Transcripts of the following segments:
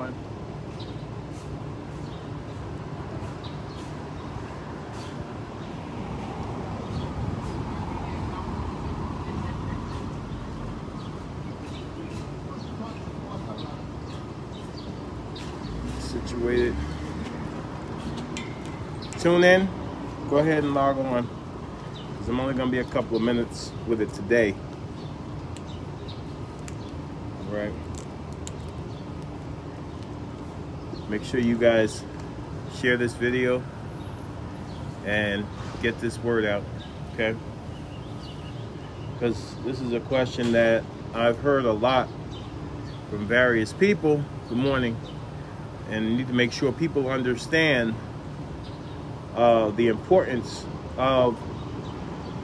on. Situated. Tune in. Go ahead and log on, because I'm only going to be a couple of minutes with it today. All right. Make sure you guys share this video and get this word out, okay? Because this is a question that I've heard a lot from various people. Good morning. And you need to make sure people understand the importance of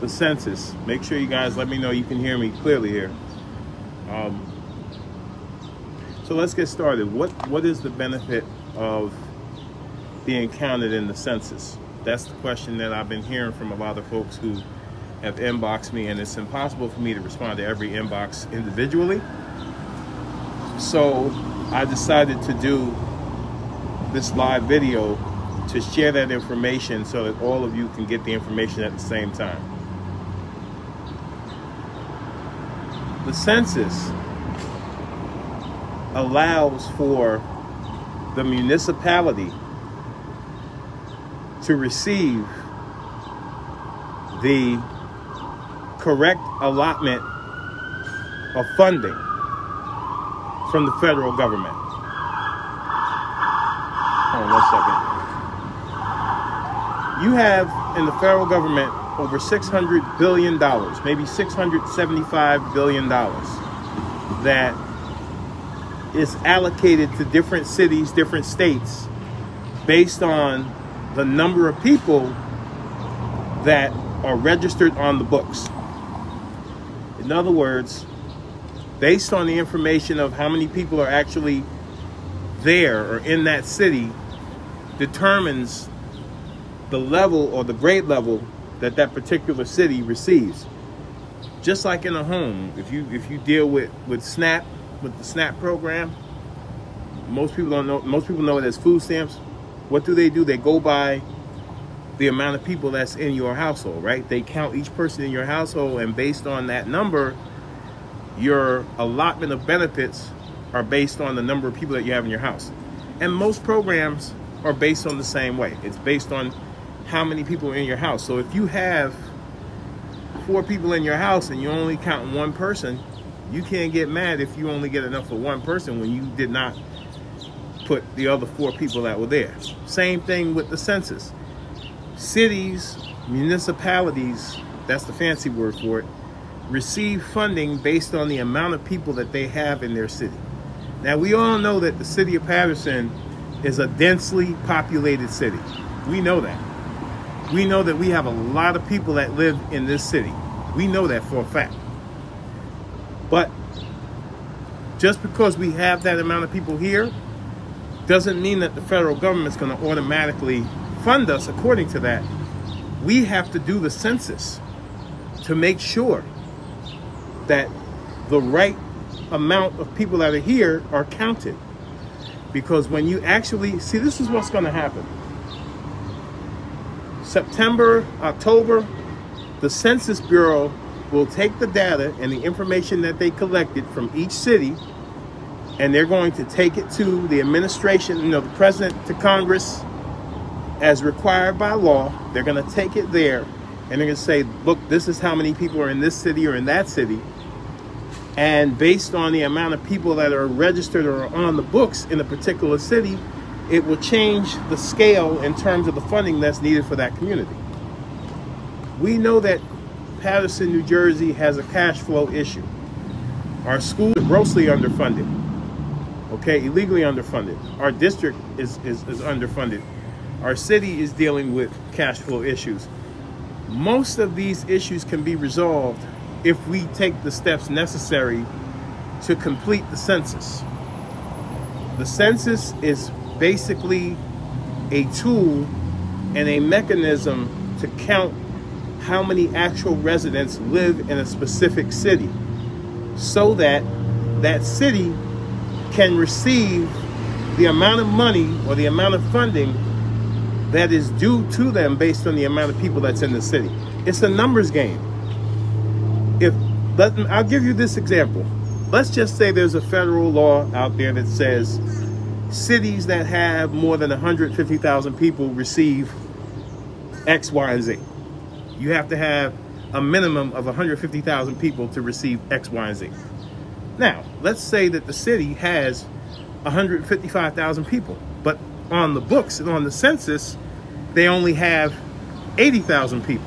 the census. Make sure you guys let me know you can hear me clearly here. So let's get started. What is the benefit of being counted in the census? That's the question that I've been hearing from a lot of folks who have inboxed me, and it's impossible for me to respond to every inbox individually. So I decided to do this live video to share that information so that all of you can get the information at the same time. The census allows for the municipality to receive the correct allotment of funding from the federal government. Hold on 1 second. You have in the federal government over $600 billion, maybe $675 billion that is allocated to different cities, different states, based on the number of people that are registered on the books. In other words, based on the information of how many people are actually there or in that city, determines the level or the grade level that that particular city receives. Just like in a home, if you deal with SNAP, with the SNAP program, most people don't know. Most people know it as food stamps. What do? They go by the amount of people that's in your household, right? They count each person in your household, and based on that number, your allotment of benefits are based on the number of people that you have in your house. And most programs are based on the same way. It's based on how many people are in your house. So if you have 4 people in your house and you only count one person, you can't get mad if you only get enough for one person when you did not put the other 4 people that were there. Same thing with the census. Cities, municipalities, that's the fancy word for it, receive funding based on the amount of people that they have in their city. Now, we all know that the city of Patterson is a densely populated city. We know that. We know that we have a lot of people that live in this city. We know that for a fact. But just because we have that amount of people here doesn't mean that the federal government's going to automatically fund us according to that. We have to do the census to make sure that the right amount of people that are here are counted. Because when you actually see, this is what's going to happen. September, October, the Census Bureau will take the data and the information that they collected from each city, and they're going to take it to the administration, the president, to Congress, as required by law. They're going to take it there, and they're going to say, look, this is how many people are in this city or in that city. And based on the amount of people that are registered or on the books in a particular city, it will change the scale in terms of the funding that's needed for that community. We know that Patterson, New Jersey has a cash flow issue. Our schools are grossly underfunded, okay, illegally underfunded. Our district is underfunded. Our city is dealing with cash flow issues. Most of these issues can be resolved if we take the steps necessary to complete the census. The census is basically a tool and a mechanism to count how many actual residents live in a specific city, so that that city can receive the amount of money or the amount of funding that is due to them based on the amount of people that's in the city. It's a numbers game. I'll give you this example. Let's just say there's a federal law out there that says cities that have more than 150,000 people receive X, Y, and Z. You have to have a minimum of 150,000 people to receive X, Y, and Z. Now, let's say that the city has 155,000 people, but on the books and on the census, they only have 80,000 people.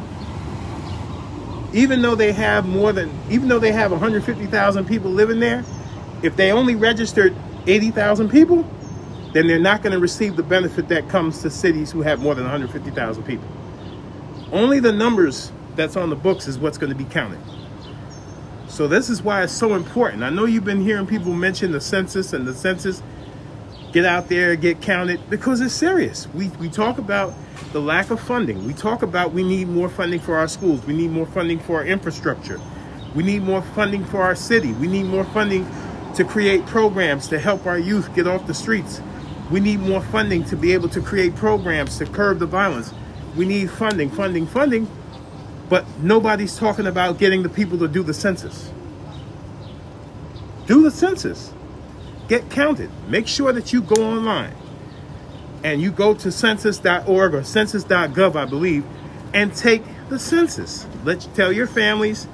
Even though they have 150,000 people living there, if they only registered 80,000 people, then they're not going to receive the benefit that comes to cities who have more than 150,000 people. Only the numbers that's on the books is what's going to be counted. So this is why it's so important. I know you've been hearing people mention the census and the census. Get out there, get counted, because it's serious. We talk about the lack of funding. We talk about we need more funding for our schools. We need more funding for our infrastructure. We need more funding for our city. We need more funding to create programs to help our youth get off the streets. We need more funding to be able to create programs to curb the violence. We need funding, but nobody's talking about getting the people to do the census. Do the census. Get counted. Make sure that you go online and you go to census.org or census.gov, I believe, and take the census. Tell your families,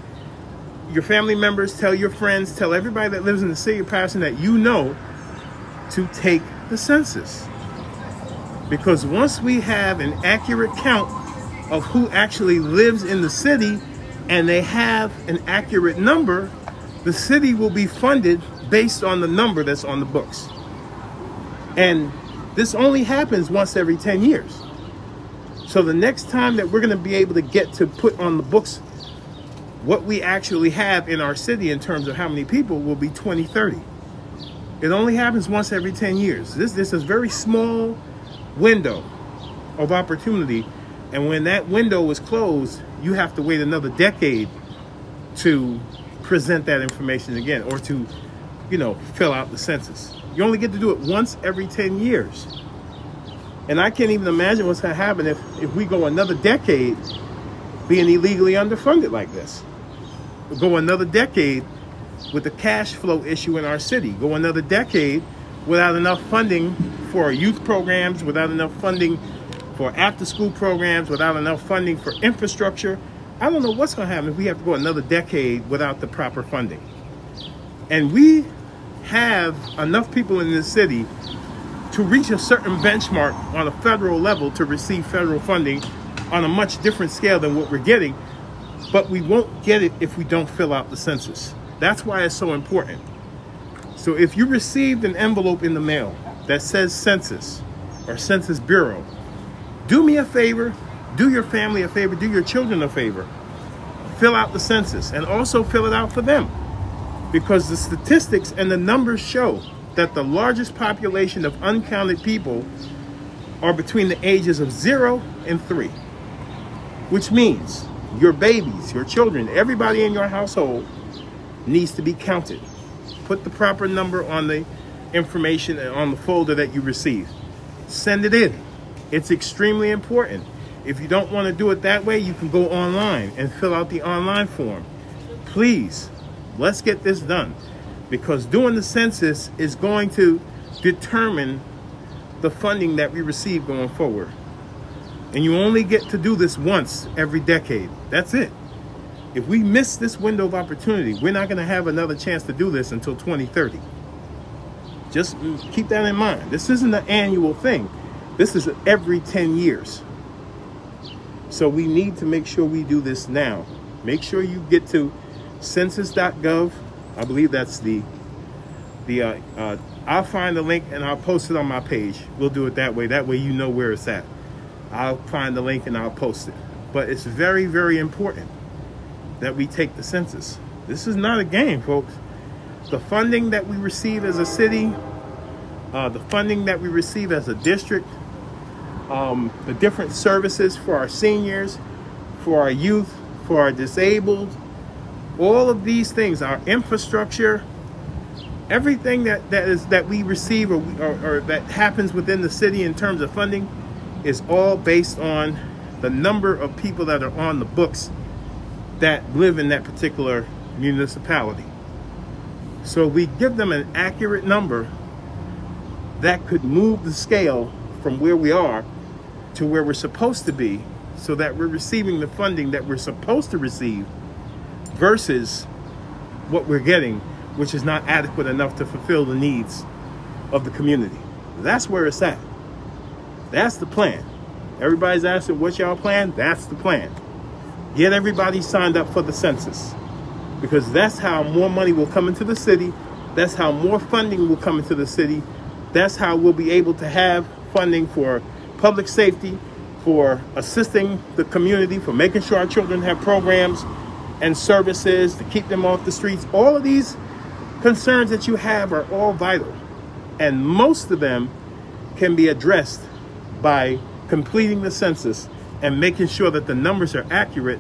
your family members, tell your friends, tell everybody that lives in the city of Patterson that you know to take the census. Because once we have an accurate count of who actually lives in the city and they have an accurate number, the city will be funded based on the number that's on the books. And this only happens once every 10 years. So the next time that we're going to be able to get to put on the books what we actually have in our city in terms of how many people will be 2030. It only happens once every 10 years. This is a very small window of opportunity. And when that window is closed, you have to wait another decade to present that information again, or to fill out the census. You only get to do it once every 10 years. And I can't even imagine what's going to happen if we go another decade being illegally underfunded like this. We'll go another decade with the cash flow issue in our city. Go another decade without enough funding for our youth programs, without enough funding for after-school programs, without enough funding for infrastructure. I don't know what's going to happen if we have to go another decade without the proper funding. And we have enough people in this city to reach a certain benchmark on a federal level to receive federal funding on a much different scale than what we're getting, but we won't get it if we don't fill out the census. That's why it's so important. So if you received an envelope in the mail that says census or Census Bureau, do me a favor, do your family a favor, do your children a favor. Fill out the census and also fill it out for them. Because the statistics and the numbers show that the largest population of uncounted people are between the ages of 0 and 3. Which means your babies, your children, everybody in your household needs to be counted. Put the proper number on the information and on the folder that you receive. Send it in. It's extremely important. If you don't want to do it that way, you can go online and fill out the online form. Please, let's get this done, because doing the census is going to determine the funding that we receive going forward. And you only get to do this once every decade. That's it. If we miss this window of opportunity, we're not going to have another chance to do this until 2030. Just keep that in mind. This isn't an annual thing. This is every 10 years. So we need to make sure we do this now. Make sure you get to census.gov. I believe that's I'll find the link and I'll post it on my page. We'll do it that way. That way you know where it's at. I'll find the link and I'll post it. But it's very, very important that we take the census. This is not a game, folks. The funding that we receive as a city, the funding that we receive as a district, the different services for our seniors, for our youth, for our disabled, all of these things, our infrastructure, Everything that we receive or that happens within the city in terms of funding is all based on the number of people that are on the books that live in that particular municipality. So we give them an accurate number that could move the scale from where we are to where we're supposed to be, so that we're receiving the funding that we're supposed to receive versus what we're getting, which is not adequate enough to fulfill the needs of the community. That's where it's at. That's the plan. Everybody's asking, what's y'all plan? That's the plan. Get everybody signed up for the census, because that's how more money will come into the city. That's how more funding will come into the city. That's how we'll be able to have funding for public safety, for assisting the community, for making sure our children have programs and services to keep them off the streets. All of these concerns that you have are all vital, and most of them can be addressed by completing the census and making sure that the numbers are accurate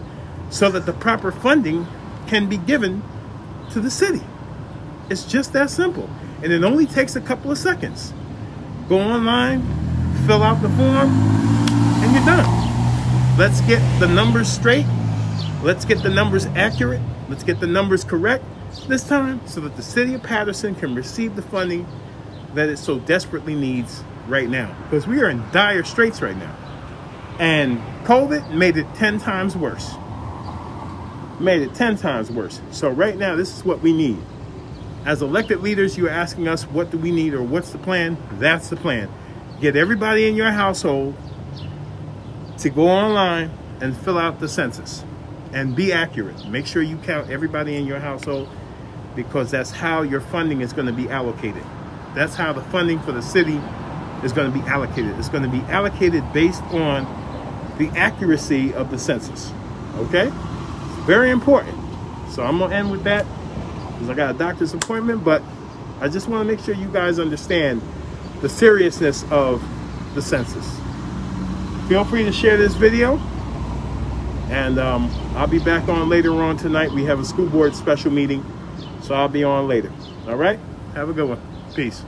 so that the proper funding can be given to the city. It's just that simple, and it only takes a couple of seconds. Go online, fill out the form, and you're done. Let's get the numbers straight. Let's get the numbers accurate. Let's get the numbers correct this time, so that the city of Patterson can receive the funding that it so desperately needs right now, because we are in dire straits right now, and COVID made it 10 times worse. Made it 10 times worse. So right now, this is what we need. As elected leaders, you're asking us, what do we need, or what's the plan? That's the plan. Get everybody in your household to go online and fill out the census and be accurate. Make sure you count everybody in your household, because that's how your funding is going to be allocated. That's how the funding for the city is going to be allocated. It's going to be allocated based on the accuracy of the census. Okay? Very important. So I'm going to end with that, because I got a doctor's appointment, but I just want to make sure you guys understand the seriousness of the census. Feel free to share this video, and I'll be back on later on tonight. We have a school board special meeting, so I'll be on later. All right? Have a good one. Peace.